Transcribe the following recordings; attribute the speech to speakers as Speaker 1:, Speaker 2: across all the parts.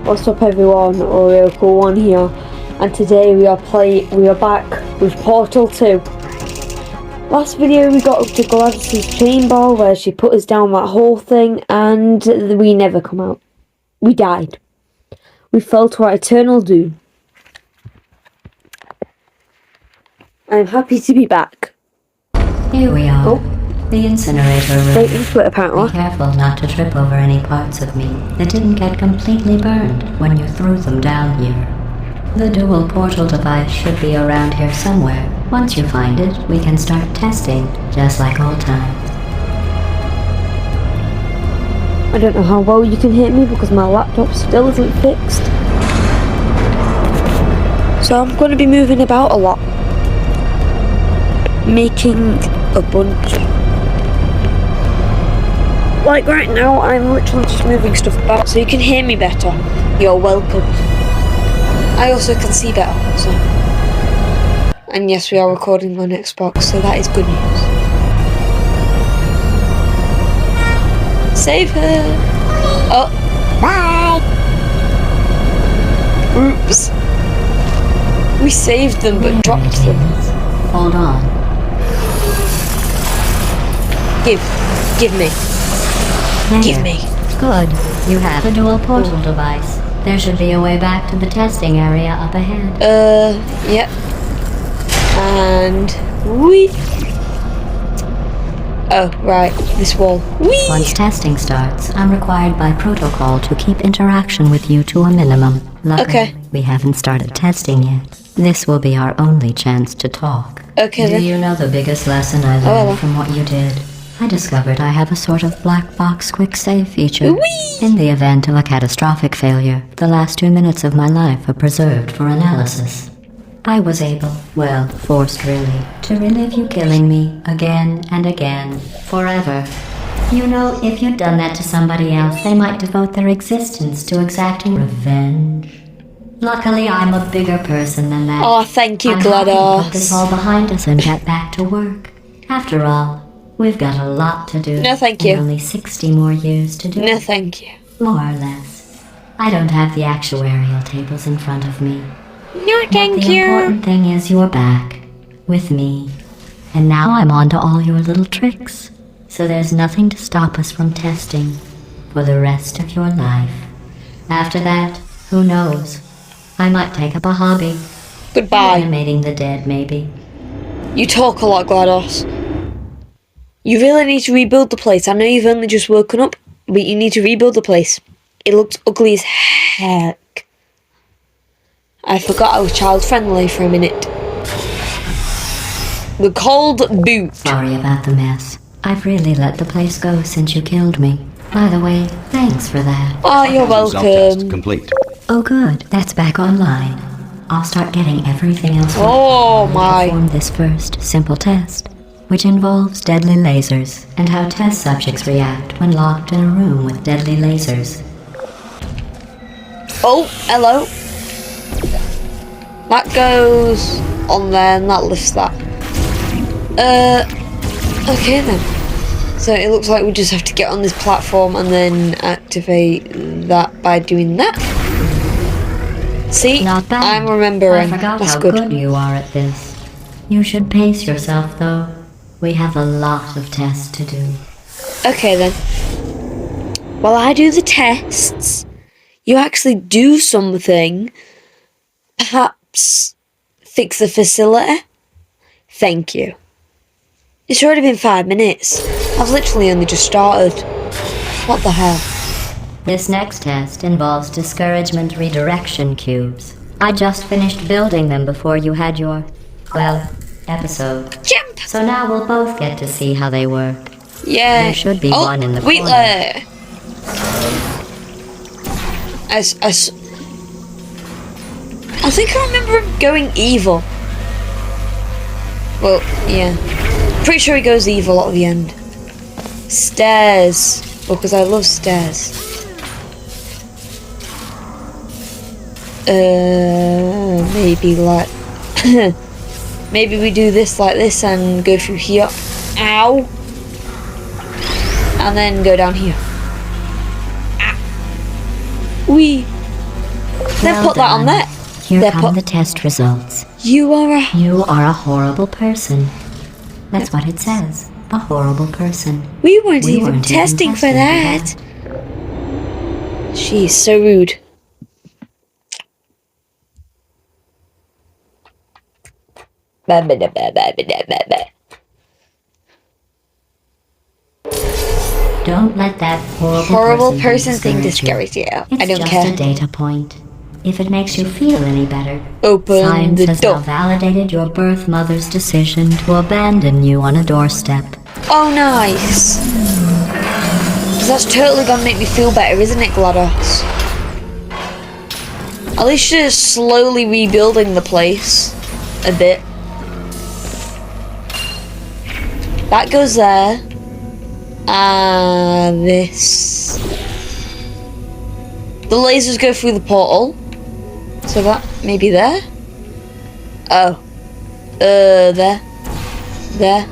Speaker 1: What's up everyone, Oracle1 here, and today we are back with Portal 2. Last video we got up to Gladys's chamber where she put us down that whole thing and we never come out. We died. We fell to our eternal doom. I'm happy to be back.
Speaker 2: Here we are.
Speaker 1: Oh.
Speaker 2: The incinerator room.
Speaker 1: Straight into it apparently.
Speaker 2: Be careful not to trip over any parts of me that didn't get completely burned when you threw them down here. The dual portal device should be around here somewhere. Once you find it, we can start testing, just like old times.
Speaker 1: I don't know how well you can hear me because my laptop still isn't fixed. So I'm going to be moving about a lot. Making a bunch. Like right now, I'm literally just moving stuff about so you can hear me better. You're welcome. I also can see better, so. And yes, we are recording on Xbox, so that is good news. Save her! Oh! Bye! Oops. We saved them but dropped them.
Speaker 2: Hold on.
Speaker 1: Give me.
Speaker 2: There.
Speaker 1: Give me.
Speaker 2: Good. You have a dual portal device. There should be a way back to the testing area up ahead.
Speaker 1: Yep. And we. Oh, right. This wall. Whee!
Speaker 2: Once testing starts, I'm required by protocol to keep interaction with you to a minimum. Luckily,
Speaker 1: Okay.
Speaker 2: we haven't started testing yet. This will be our only chance to talk.
Speaker 1: Okay
Speaker 2: Do
Speaker 1: then.
Speaker 2: you know the biggest lesson I learned
Speaker 1: well.
Speaker 2: from what you did? I discovered I have a sort of black box quick save feature.
Speaker 1: Whee!
Speaker 2: In the event of a catastrophic failure, the last 2 minutes of my life are preserved for analysis. I was able, well, forced really, to relive you killing me again and again, forever. You know, if you'd done that to somebody else, they might devote their existence to exacting revenge. Luckily, I'm a bigger person than that.
Speaker 1: Oh, thank you,
Speaker 2: I'm happy to put this
Speaker 1: GLaDOS.
Speaker 2: all behind us and get back to work. After all, we've got a lot to do.
Speaker 1: No, thank
Speaker 2: and
Speaker 1: you.
Speaker 2: Only 60 more years to do.
Speaker 1: No, thank you.
Speaker 2: More or less. I don't have the actuarial tables in front of me.
Speaker 1: No, thank
Speaker 2: The
Speaker 1: you.
Speaker 2: important thing is you're back. With me. And now I'm on to all your little tricks. So there's nothing to stop us from testing. For the rest of your life. After that, who knows? I might take up a hobby.
Speaker 1: Goodbye.
Speaker 2: Animating the dead, maybe.
Speaker 1: You talk a lot, GLaDOS. You really need to rebuild the place. I know you've only just woken up, but you need to rebuild the place. It looks ugly as heck. I forgot I was child friendly for a minute. The cold boot.
Speaker 2: Sorry about the mess. I've really let the place go since you killed me. By the way, thanks for that.
Speaker 1: Oh, you're
Speaker 3: Self-test
Speaker 1: welcome.
Speaker 3: complete.
Speaker 2: Oh good, that's back online. I'll start getting everything else ready.
Speaker 1: Oh my.
Speaker 2: Perform this first simple test, which involves deadly lasers and how test subjects react when locked in a room with deadly lasers.
Speaker 1: Oh, hello. That goes on there and that lifts that. Okay then. So it looks like we just have to get on this platform and then activate that by doing that. See?
Speaker 2: Not bad.
Speaker 1: I'm remembering.
Speaker 2: I forgot
Speaker 1: That's
Speaker 2: how
Speaker 1: good.
Speaker 2: good you are at this. You should pace yourself though. We have a lot of tests to do.
Speaker 1: Okay then. While I do the tests, you actually do something. Perhaps fix the facility. Thank you. It's already been 5 minutes. I've literally only just started. What the hell?
Speaker 2: This next test involves discouragement redirection cubes. I just finished building them before you had your, well, episode.
Speaker 1: Jump!
Speaker 2: So now we'll both get to see how they work.
Speaker 1: Yeah.
Speaker 2: There should be one in the
Speaker 1: wait
Speaker 2: corner.
Speaker 1: there. I think I remember him going evil. Well, yeah. Pretty sure he goes evil at the end. Stairs. Well, because I love stairs. Maybe like... maybe we do this like this and go through here. Ow! And then go down here. Ah. Wee. Then
Speaker 2: Well
Speaker 1: put that on
Speaker 2: done.
Speaker 1: there.
Speaker 2: Here
Speaker 1: There,
Speaker 2: come
Speaker 1: put-
Speaker 2: the test results.
Speaker 1: You are a...
Speaker 2: You are a horrible person. That's what it says. A horrible person.
Speaker 1: We weren't
Speaker 2: We
Speaker 1: even
Speaker 2: weren't
Speaker 1: testing for that.
Speaker 2: that.
Speaker 1: She's so rude.
Speaker 2: Don't let that
Speaker 1: Horrible person thing
Speaker 2: discourage
Speaker 1: discourage you.
Speaker 2: It's
Speaker 1: I don't
Speaker 2: just
Speaker 1: care.
Speaker 2: a data point. If it makes you feel any better,
Speaker 1: Open
Speaker 2: science
Speaker 1: the
Speaker 2: has now
Speaker 1: door.
Speaker 2: validated your birth mother's decision to abandon you on a doorstep.
Speaker 1: Oh, nice. 'Cause that's totally gonna make me feel better, isn't it, GLaDOS? At least you're slowly rebuilding the place a bit. That goes there. This. The lasers go through the portal. So that maybe there? Oh. There. There.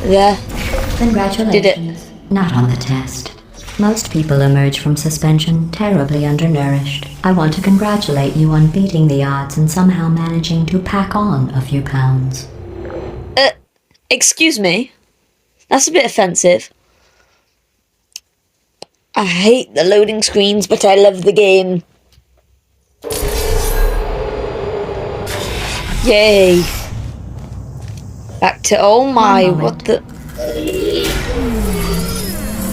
Speaker 1: There.
Speaker 2: Congratulations.
Speaker 1: Did it.
Speaker 2: Not on the test. Most people emerge from suspension terribly undernourished. I want to congratulate you on beating the odds and somehow managing to pack on a few pounds.
Speaker 1: Excuse me. That's a bit offensive. I hate the loading screens, but I love the game. Yay. Back to, oh my,
Speaker 2: One
Speaker 1: what
Speaker 2: moment.
Speaker 1: the...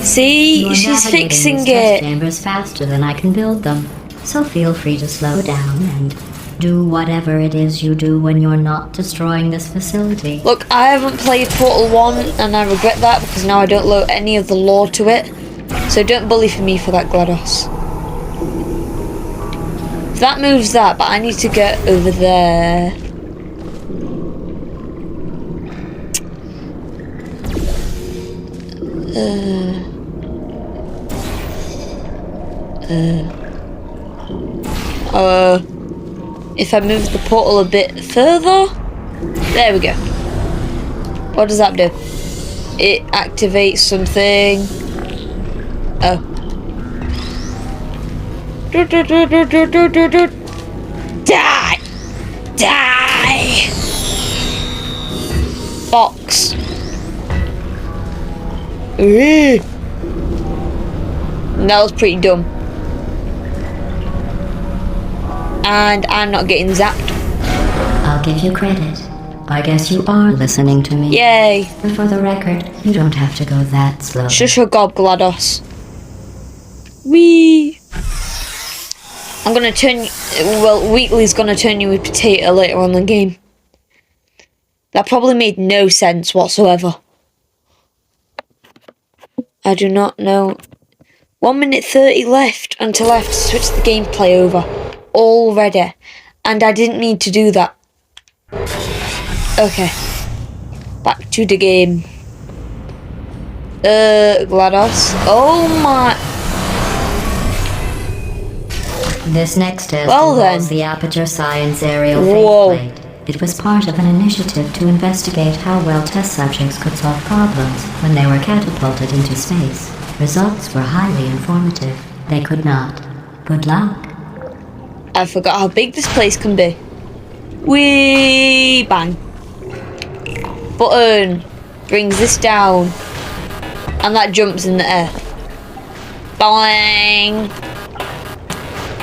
Speaker 1: See,
Speaker 2: You're
Speaker 1: she's
Speaker 2: navigating
Speaker 1: fixing
Speaker 2: these test
Speaker 1: it.
Speaker 2: chambers faster than I can build them. So feel free to slow down and do whatever it is you do when you're not destroying this facility.
Speaker 1: Look, I haven't played Portal 1, and I regret that because now I don't know any of the lore to it. So don't bully for me for that, GLaDOS. That moves that, but I need to get over there. If I move the portal a bit further, there we go. What does that do? It activates something. Oh. Die! Die! Box. Ooh. That was pretty dumb. And I'm not getting zapped.
Speaker 2: I'll give you credit. I guess you are listening to me.
Speaker 1: Yay!
Speaker 2: But for the record, you don't have to go that slow.
Speaker 1: Shush your gob, GLaDOS. Wee. I'm gonna turn. Well, Wheatley's gonna turn you a potato later on in the game. That probably made no sense whatsoever. I do not know. 1 minute 30 left until I have to switch the gameplay over. Already. And I didn't need to do that. Okay. Back to the game. GLaDOS. Oh my.
Speaker 2: This next test
Speaker 1: Well
Speaker 2: involves
Speaker 1: then.
Speaker 2: the Aperture Science Aerial
Speaker 1: Whoa.
Speaker 2: Faceplate. It was part of an initiative to investigate how well test subjects could solve problems when they were catapulted into space. Results were highly informative. They could not. Good luck.
Speaker 1: I forgot how big this place can be. Whee! Bang. Button brings this down. And that jumps in the air. Bang!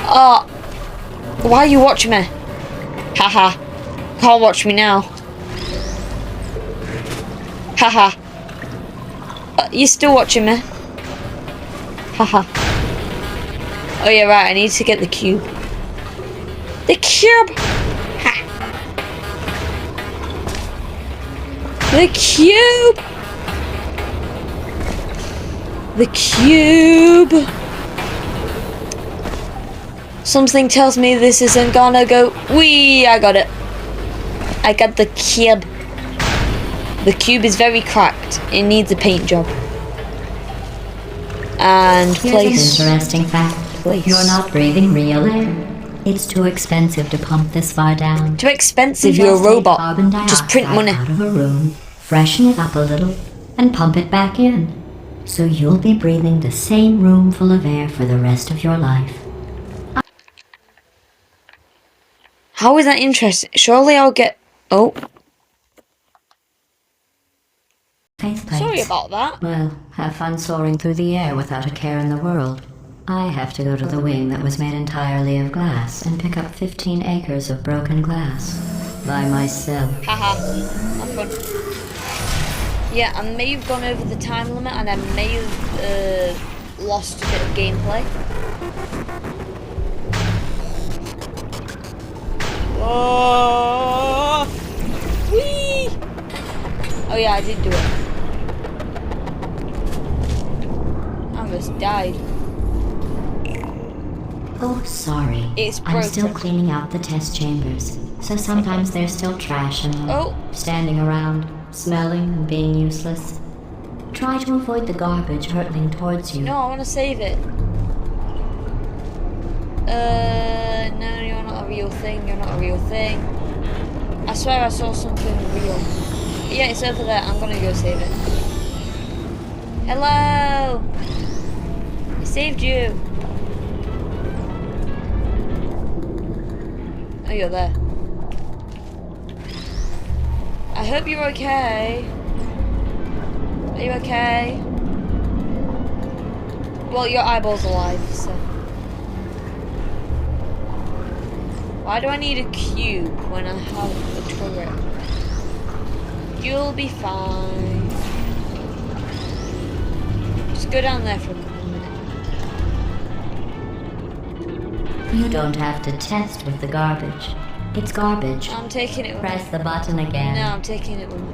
Speaker 1: Oh. Why are you watching me? Haha. Can't watch me now. Haha. You're still watching me? Haha. Oh yeah, right, I need to get the cube. The cube! Ha! The cube! The cube! Something tells me this isn't gonna go. Wee! I got it. I got the cube. The cube is very cracked. It needs a paint job. And
Speaker 2: Here's
Speaker 1: place.
Speaker 2: an interesting fact.
Speaker 1: Place.
Speaker 2: You're not breathing real air. It's too expensive to pump this far down.
Speaker 1: Too expensive,
Speaker 2: We
Speaker 1: you're a
Speaker 2: just take
Speaker 1: robot.
Speaker 2: carbon
Speaker 1: Just print
Speaker 2: dioxide
Speaker 1: money.
Speaker 2: out of a room, freshen it up a little, and pump it back in. So you'll be breathing the same room full of air for the rest of your life.
Speaker 1: How is that interesting? Surely I'll get... Oh,
Speaker 2: Faceplates.
Speaker 1: sorry about that.
Speaker 2: Well, have fun soaring through the air without a care in the world. I have to go to the wing that was made entirely of glass and pick up 15 acres of broken glass. By myself.
Speaker 1: Haha, have fun. Yeah, I may have gone over the time limit and I may have lost a bit of gameplay. Oh, whee! Oh yeah, I did do it. I almost died.
Speaker 2: Oh, sorry.
Speaker 1: It's
Speaker 2: I'm still
Speaker 1: broken.
Speaker 2: cleaning out the test chambers, so sometimes there's still trash in them.
Speaker 1: Oh.
Speaker 2: Standing around, smelling and being useless. Try to avoid the garbage hurtling towards you.
Speaker 1: No, I want to save it. No, you're not a real thing. You're not a real thing. I swear I saw something real. Yeah, it's over there. I'm gonna go save it. Hello! I saved you. Oh, you're there. I hope you're okay. Are you okay? Well, your eyeball's alive, so. Why do I need a cube when I have a turret? You'll be fine. Just go down there for a minute.
Speaker 2: You don't have to test with the garbage. It's garbage.
Speaker 1: I'm taking it with
Speaker 2: Press the button again.
Speaker 1: me. No, I'm taking it with me.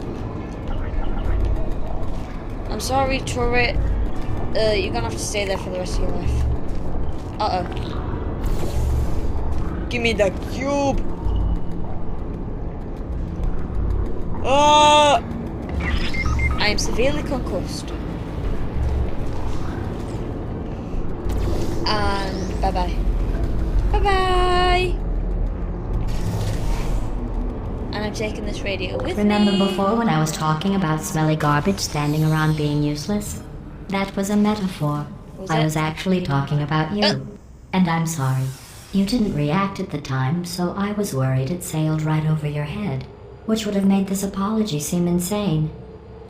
Speaker 1: I'm sorry, turret. You're gonna have to stay there for the rest of your life. Uh-oh. Give me the cube! I am severely concussed. And bye-bye. Bye-bye! And I'm taking this radio with
Speaker 2: Remember
Speaker 1: me.
Speaker 2: before when I was talking about smelly garbage standing around being useless? That was a metaphor.
Speaker 1: Was
Speaker 2: I
Speaker 1: it?
Speaker 2: was actually talking about you. And I'm sorry. You didn't react at the time, so I was worried it sailed right over your head, which would have made this apology seem insane.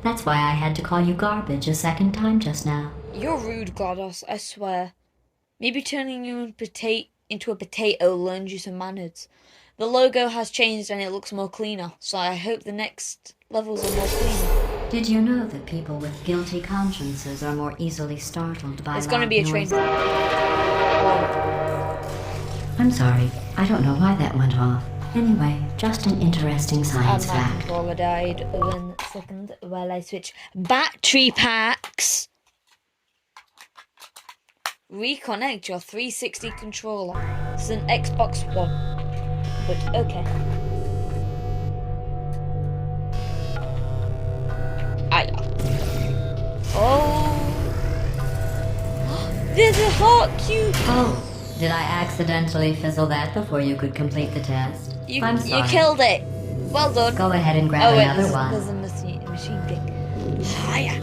Speaker 2: That's why I had to call you garbage a second time just now.
Speaker 1: You're rude, GLaDOS, I swear. Maybe turning you into a potato learned you some manners. The logo has changed and it looks more cleaner, so I hope the next levels are more cleaner.
Speaker 2: Did you know that people with guilty consciences are more easily startled by
Speaker 1: It's gonna
Speaker 2: loud
Speaker 1: be a train.
Speaker 2: noises? I'm sorry. I don't know why that went off. Anyway, just an interesting science
Speaker 1: My
Speaker 2: fact.
Speaker 1: controller died 1 second while I switch battery packs. Reconnect your 360 controller. It's an Xbox One. But okay. Oh. There's a heart cube.
Speaker 2: Oh, did I accidentally fizzle that before you could complete the test? I'm
Speaker 1: You
Speaker 2: sorry.
Speaker 1: killed it. Well done.
Speaker 2: Go ahead and grab
Speaker 1: Oh wait,
Speaker 2: another
Speaker 1: there's
Speaker 2: one.
Speaker 1: a machine thing. Hiya.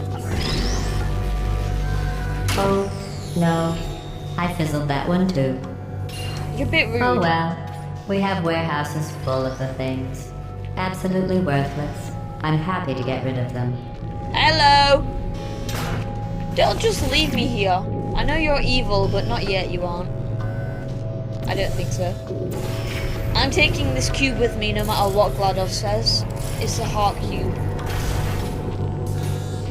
Speaker 2: Oh, no. I fizzled that one too.
Speaker 1: You're a bit rude.
Speaker 2: Oh well. We have warehouses full of the things. Absolutely worthless. I'm happy to get rid of them.
Speaker 1: Hello. Don't just leave me here. I know you're evil, but not yet, you aren't. I don't think so. I'm taking this cube with me no matter what GLaDOS says. It's a heart cube.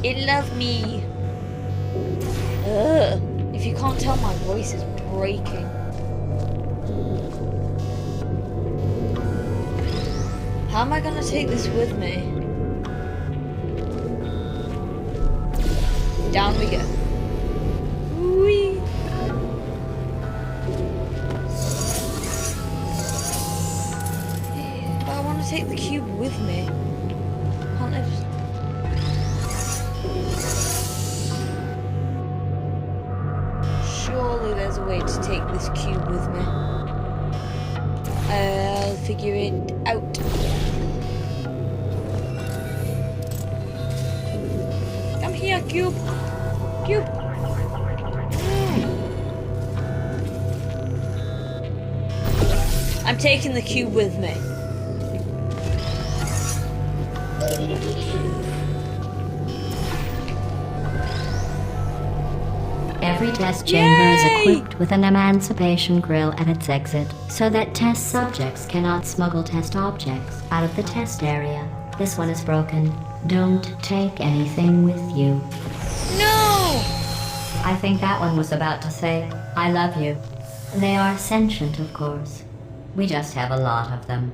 Speaker 1: It loved me. Ugh. If you can't tell, my voice is breaking. How am I gonna take this with me? Down we go. Whee. But I want to take the cube with me. Can't I just... Surely there's a way to take this cube with me. I'll figure it out. Come here, cube. Cube. I'm taking the cube with me.
Speaker 2: Every test chamber is
Speaker 1: Yay!
Speaker 2: equipped with an emancipation grill at its exit, so that test subjects cannot smuggle test objects out of the test area. This one is broken. Don't take anything with you.
Speaker 1: No!
Speaker 2: I think that one was about to say, I love you. They are sentient, of course. We just have a lot of them.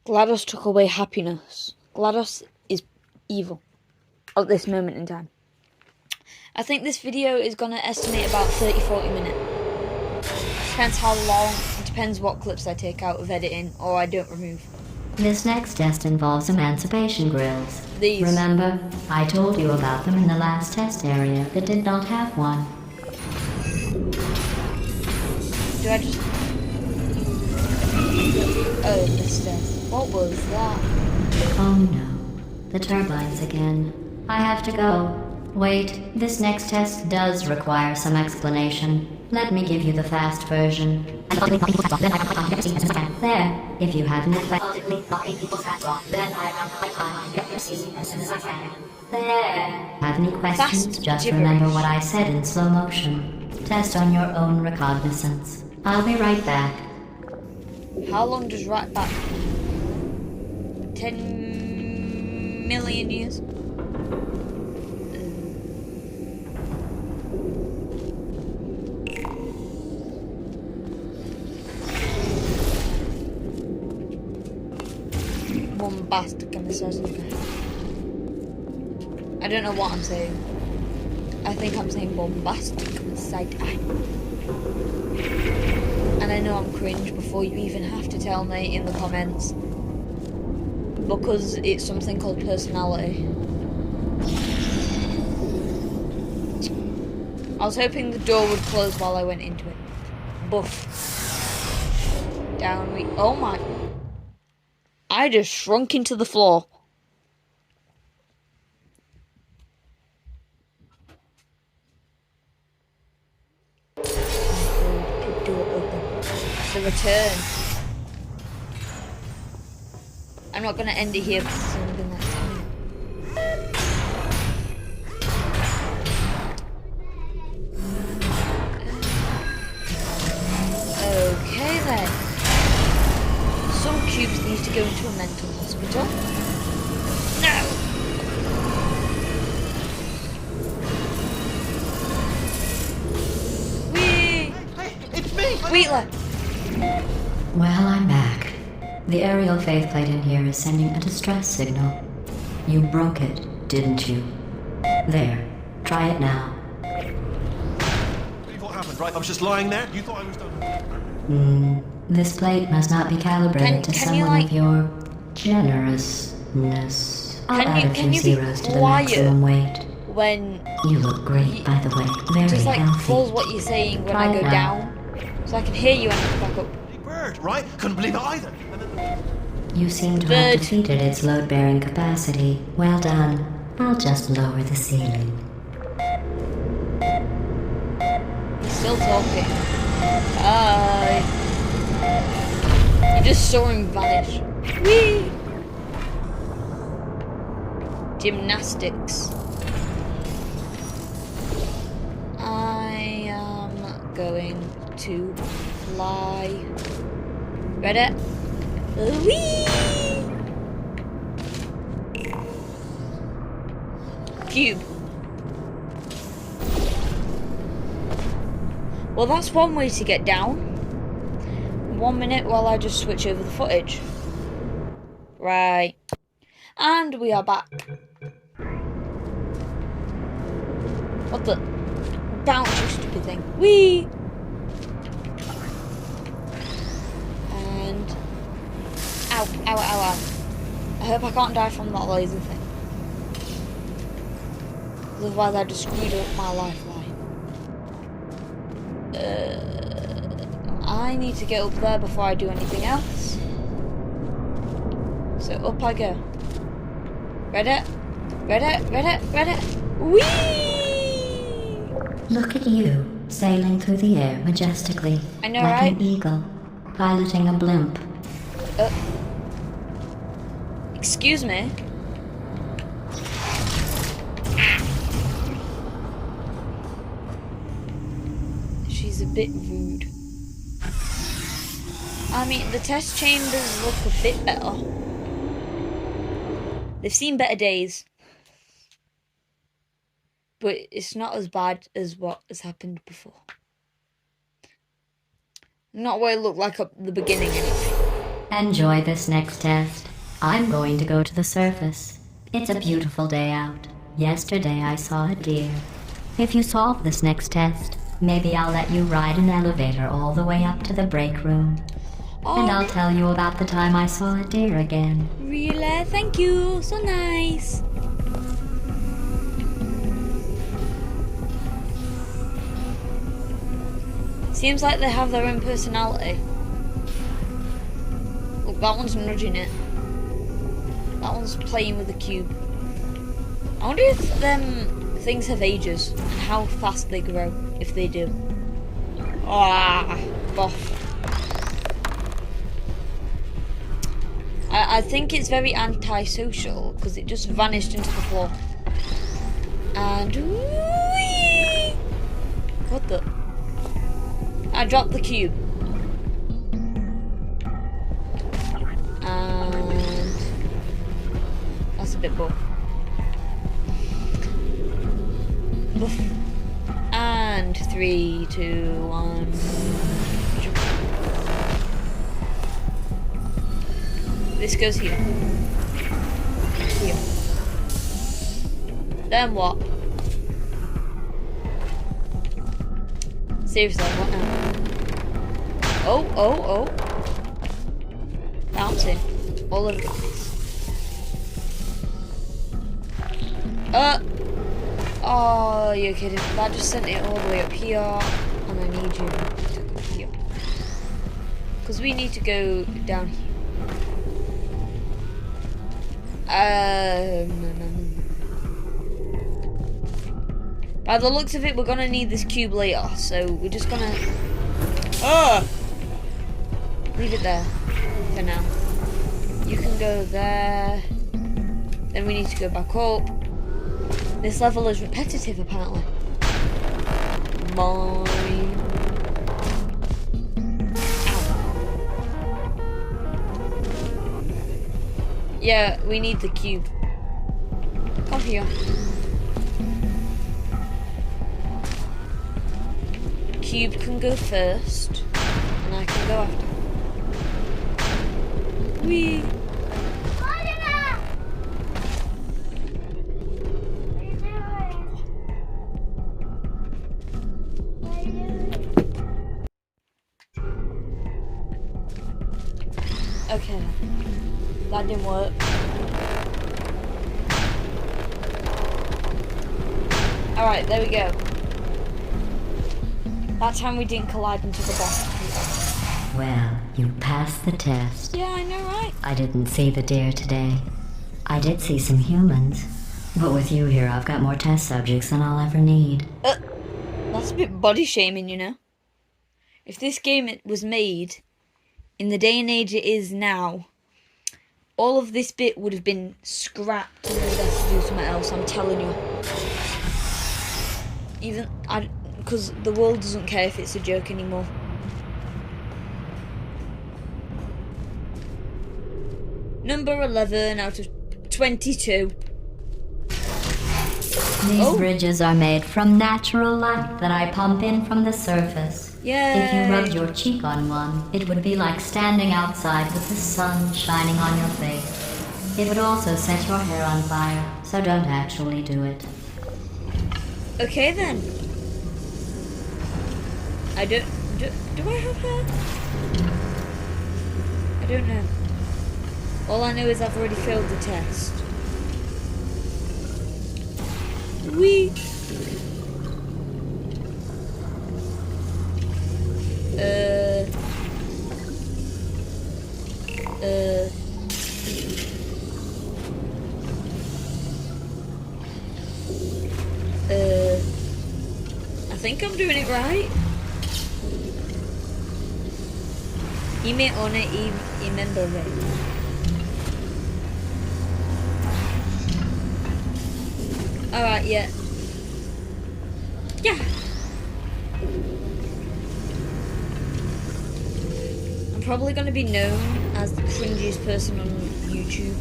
Speaker 1: GLaDOS took away happiness. GLaDOS is evil at this moment in time. I think this video is going to estimate about 30-40 minutes. Depends how long, it depends what clips I take out of editing or I don't remove.
Speaker 2: This next test involves emancipation grills.
Speaker 1: These.
Speaker 2: Remember, I told you about them in the last test area that did not have one.
Speaker 1: Do I just... Oh, the stairs. What was that?
Speaker 2: Oh no, the turbines again. I have to go. Wait, this next test does require some explanation. Let me give you the fast version. There, if you hadn't have any questions, just remember what I said in slow motion. Test on your own recognizance. I'll be right back.
Speaker 1: How long does right back? 10 million years? Bombastic and misogynistic. I don't know what I'm saying. I think I'm saying bombastic side eye. And I know I'm cringe before you even have to tell me in the comments. Because it's something called personality. I was hoping the door would close while I went into it. Buff. Down we... Oh my... I just shrunk into the floor. The return. I'm not gonna end it here because it's only been like 10 minutes. Okay then. Some cubes need to go into a mental hospital. No! Whee!
Speaker 3: Hey, it's me!
Speaker 1: Wheatler!
Speaker 2: Well, I'm back. The aerial faceplate in here is sending a distress signal. You broke it, didn't you? There. Try it now.
Speaker 3: What happened, right? I was just lying there. You thought I was done.
Speaker 2: This plate must not be calibrated to
Speaker 1: can you,
Speaker 2: someone
Speaker 1: like-
Speaker 2: of your generousness. I'll
Speaker 1: Can
Speaker 2: add
Speaker 1: you-
Speaker 2: a
Speaker 1: can
Speaker 2: few
Speaker 1: you be
Speaker 2: zeros to the
Speaker 1: quiet?
Speaker 2: maximum weight.
Speaker 1: When
Speaker 2: You look great, by the way. Very
Speaker 1: just like
Speaker 2: healthy.
Speaker 1: pause what you're saying when
Speaker 2: Try
Speaker 1: I
Speaker 2: it
Speaker 1: go
Speaker 2: now.
Speaker 1: down, so I can hear you and I can back up.
Speaker 3: Big bird, right? Couldn't believe it either. And then...
Speaker 2: You seem to have
Speaker 1: Bird.
Speaker 2: defeated its load-bearing capacity. Well done. I'll just lower the ceiling.
Speaker 1: He's still talking. You just saw him vanish. Whee! Gymnastics. I am going to fly. Ready? Whee! Cube. Well, that's one way to get down. 1 minute while I just switch over the footage. Right. And we are back. What the? Bounce, you stupid thing. Whee! And... Ow, ow, ow, ow. I hope I can't die from that laser thing. Otherwise I just screwed up my lifeline. I need to get up there before I do anything else. So up I go. Ready? Ready? Ready? Ready? Whee!
Speaker 2: Look at you. sailing through the air majestically,
Speaker 1: I know,
Speaker 2: like
Speaker 1: right?
Speaker 2: an eagle, piloting a blimp.
Speaker 1: Excuse me? She's a bit rude. I mean, the test chambers look a bit better. They've seen better days. But it's not as bad as what has happened before. Not what it looked like at the beginning anyway.
Speaker 2: Enjoy this next test. I'm going to go to the surface. It's a beautiful day out. Yesterday I saw a deer. If you solve this next test, maybe I'll let you ride an elevator all the way up to the break room. And I'll tell you about the time I saw a deer again.
Speaker 1: Really? Thank you. So nice. Seems like they have their own personality. Look, that one's nudging it. That one's playing with the cube. I wonder if them things have ages and how fast they grow, if they do. Ah, boff. I think it's very antisocial because it just vanished into the floor. And whee! What the? I dropped the cube. And that's a bit bull. And 3, 2, 1. This goes here. Here. Then what? Seriously, what now? Oh. Bouncing. All over the place. Oh, you're kidding. That just sent it all the way up here. And I need you to go here. Because we need to go down here. No. By the looks of it, we're gonna need this cube later, so we're just gonna leave it there for now. You can go there. Then we need to go back up. This level is repetitive, apparently. Mine. Yeah, we need the cube. Come here. Cube can go first, and I can go after. Whee! Okay, that didn't work. Alright, there we go. That time we didn't collide into the boss.
Speaker 2: Well, you passed the test.
Speaker 1: Yeah, I know, right?
Speaker 2: I didn't see the deer today. I did see some humans. But with you here, I've got more test subjects than I'll ever need.
Speaker 1: That's a bit body shaming, you know? If this game was made in the day and age it is now, all of this bit would have been scrapped and they'd have to do something else, I'm telling you. Because the world doesn't care if it's a joke anymore. Number 11 out of 22.
Speaker 2: These bridges are made from natural light that I pump in from the surface.
Speaker 1: Yay.
Speaker 2: If you rubbed your cheek on one, it would be like standing outside with the sun shining on your face. It would also set your hair on fire, so don't actually do it.
Speaker 1: Okay then. Do I have hair? I don't know. All I know is I've already failed the test. Whee! I think think I'm doing it right. Ime one imendore. Alright, yeah. Yeah. I'm probably going to be known as the cringiest person on YouTube.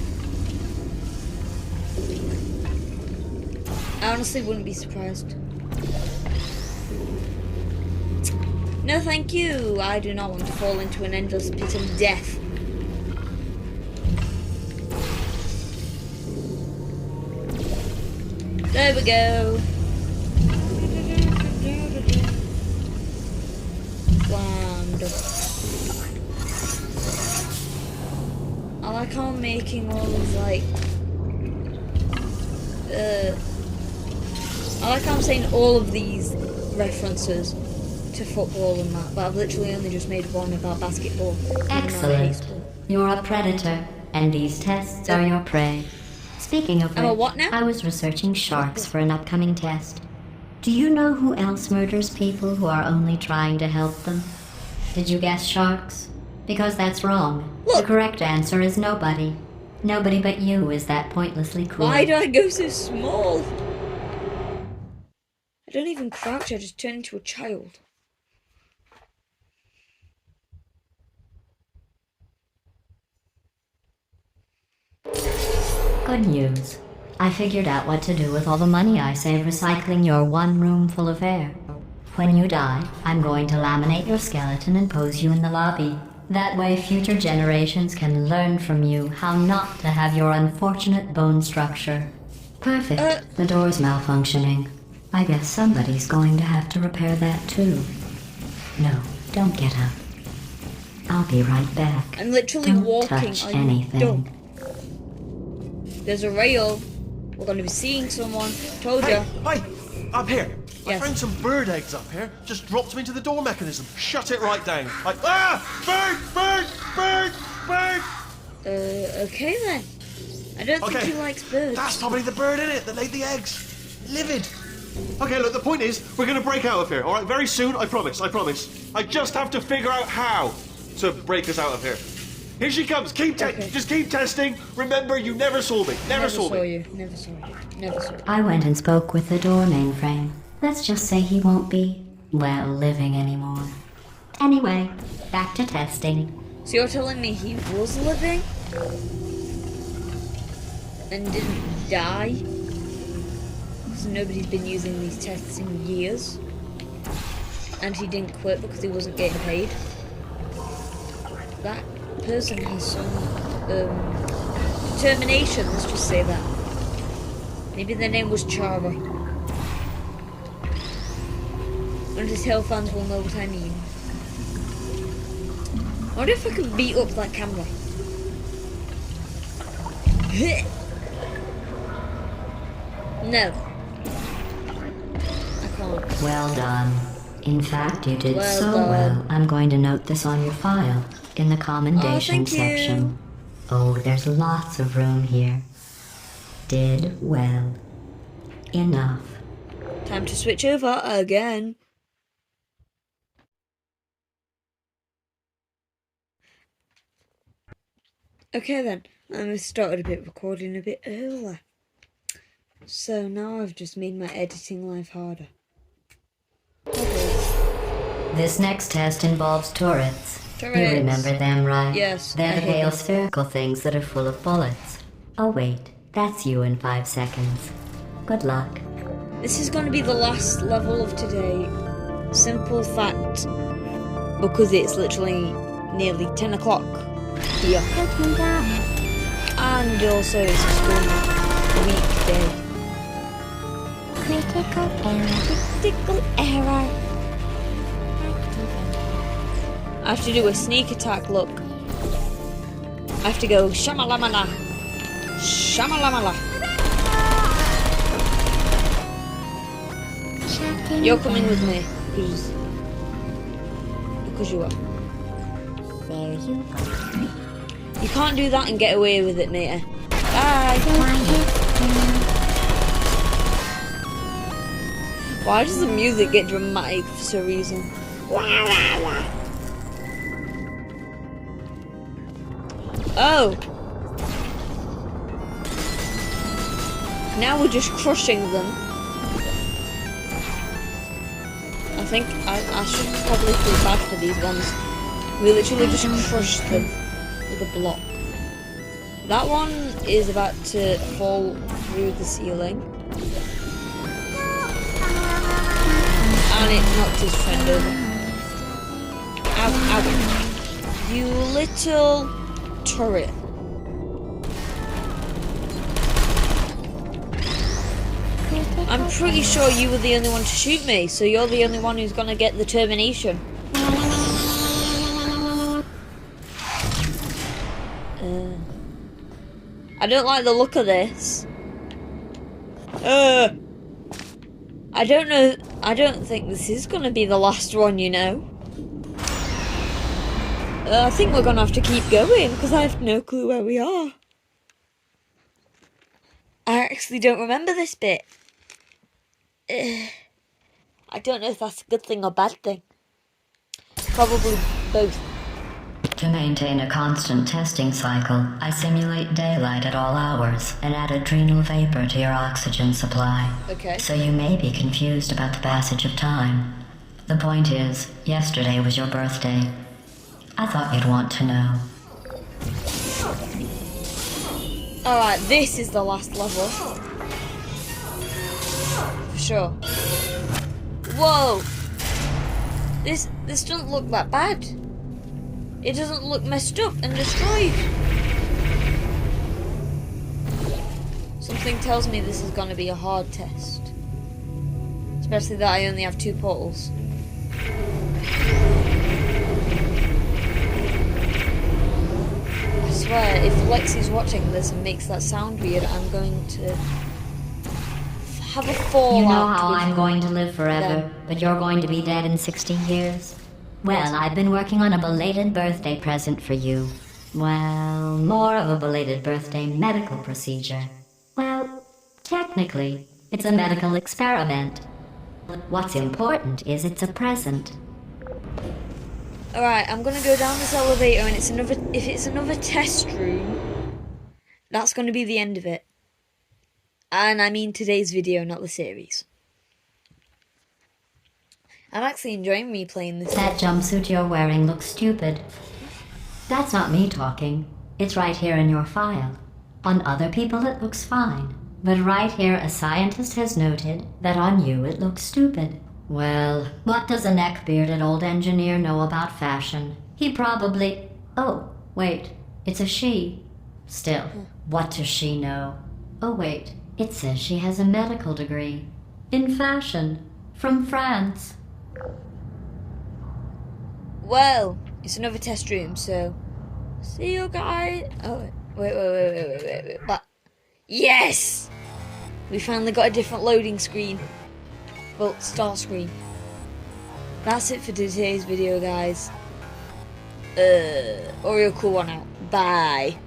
Speaker 1: I honestly wouldn't be surprised. No thank you, I do not want to fall into an endless pit of death. There we go. I like how I'm making all these like I like how I'm saying all of these references to football and that, but I've literally only just made one about basketball.
Speaker 2: Excellent. You're a predator, and these tests are your prey. Speaking of
Speaker 1: I'm a
Speaker 2: which,
Speaker 1: what now?
Speaker 2: I was researching sharks for an upcoming test. Do you know who else murders people who are only trying to help them? Did you guess sharks? Because that's wrong.
Speaker 1: Look.
Speaker 2: The correct answer is nobody. Nobody but you is that pointlessly cruel.
Speaker 1: Why do I go so small? I don't even crouch, I just turn into a child.
Speaker 2: Good news. I figured out what to do with all the money I save recycling your one room full of air. When you die, I'm going to laminate your skeleton and pose you in the lobby. That way future generations can learn from you how not to have your unfortunate bone structure. Perfect. The door's malfunctioning. I guess somebody's going to have to repair that too. No, don't get up. I'll be right back.
Speaker 1: I'm literally
Speaker 2: Don't
Speaker 1: walking.
Speaker 2: touch
Speaker 1: Are you
Speaker 2: anything.
Speaker 1: dumb? There's a rail. We're going to be seeing someone. Told ya.
Speaker 3: Hey, up here. I
Speaker 1: Yes.
Speaker 3: found some bird eggs up here. Just dropped them into the door mechanism. Shut it right down. Like, bird, bird, bird, bird.
Speaker 1: Okay then. I don't think
Speaker 3: Okay.
Speaker 1: he likes birds.
Speaker 3: That's probably the bird in it that laid the eggs. Livid. Okay, look, the point is, we're going to break out of here, all right? Very soon, I promise, I promise. I just have to figure out how to break us out of here. Here she comes.
Speaker 1: Okay.
Speaker 3: Just keep testing. Remember, you never saw me. Never saw me.
Speaker 1: you. Never saw you. Never saw you.
Speaker 2: I went and spoke with the door mainframe. Let's just say he won't be, well, living anymore. Anyway, back to testing.
Speaker 1: So you're telling me he was living? And didn't die? Because nobody's been using these tests in years. And he didn't quit because he wasn't getting paid. That person has some determination, let's just say that. Maybe their name was Chara. And his Hill fans will know what I mean. I wonder if I can beat up that camera. No. I can't.
Speaker 2: Well done. In fact, you did
Speaker 1: Well
Speaker 2: so
Speaker 1: done.
Speaker 2: well. I'm going to note this on your file, in the commendation
Speaker 1: thank you.
Speaker 2: section. Oh, there's lots of room here. Did well. Enough.
Speaker 1: Time to switch over again. Okay then, I started recording a bit earlier. So now I've just made my editing life harder. Okay.
Speaker 2: This next test involves turrets.
Speaker 1: Turrets.
Speaker 2: You remember them, right?
Speaker 1: Yes,
Speaker 2: They're
Speaker 1: I
Speaker 2: the
Speaker 1: hate
Speaker 2: pale
Speaker 1: them.
Speaker 2: spherical things that are full of bullets. Oh wait, that's you in 5 seconds. Good luck.
Speaker 1: This is going to be the last level of today. Simple fact. Because it's literally nearly 10 o'clock here. And also it's a school weekday.
Speaker 4: Critical error.
Speaker 1: Critical error. I have to do a sneak attack, look. I have to go shamalamala. Shamalamala.
Speaker 4: Shutting
Speaker 1: You're coming with me. Because you are.
Speaker 4: There you go.
Speaker 1: You can't do that and get away with it, mate. Bye.
Speaker 4: Quiet
Speaker 1: Why does the music get dramatic for some reason? Oh! Now we're just crushing them. I think I should probably feel bad for these ones. We literally just crushed them with a block. That one is about to fall through the ceiling. And it knocked his friend over. Ow, ow. You little turret. I'm pretty sure you were the only one to shoot me, so you're the only one who's gonna get the termination. I don't like the look of this. I don't know. I don't think this is gonna be the last one, you know. I think we're gonna have to keep going because I have no clue where we are. I actually don't remember this bit. I don't know if that's a good thing or bad thing. Probably both.
Speaker 2: To maintain a constant testing cycle, I simulate daylight at all hours and add adrenal vapor to your oxygen supply.
Speaker 1: Okay.
Speaker 2: So you may be confused about the passage of time. The point is, yesterday was your birthday. I thought you'd want to know.
Speaker 1: Alright, this is the last level. For sure. Whoa! This doesn't look that bad. It doesn't look messed up and destroyed. Something tells me this is going to be a hard test. Especially that I only have 2 portals. I swear, if Lexi's watching this and makes that sound weird, I'm going to have a fallout.
Speaker 2: You know how
Speaker 1: with
Speaker 2: I'm going to live forever,
Speaker 1: them.
Speaker 2: but you're going to be dead in 60 years? Well, I've been working on a belated birthday present for you. Well, more of a belated birthday medical procedure. Well, technically, it's a medical experiment. What's important is it's a present.
Speaker 1: Alright, I'm gonna go down this elevator and if it's another test room, that's gonna be the end of it. And I mean today's video, not the series. I'm actually enjoying me playing this.
Speaker 2: That jumpsuit you're wearing looks stupid. That's not me talking. It's right here in your file. On other people it looks fine. But right here a scientist has noted that on you it looks stupid. Well, what does a neck-bearded old engineer know about fashion? He probably... Oh, wait, it's a she. Still, what does she know? Oh wait, it says she has a medical degree. In fashion. From France.
Speaker 1: Well, it's another test room, so see you guys. Oh, wait. What? Yes! We finally got a different loading screen. Well, start screen. That's it for today's video, guys. Oreo Cool One out. Bye.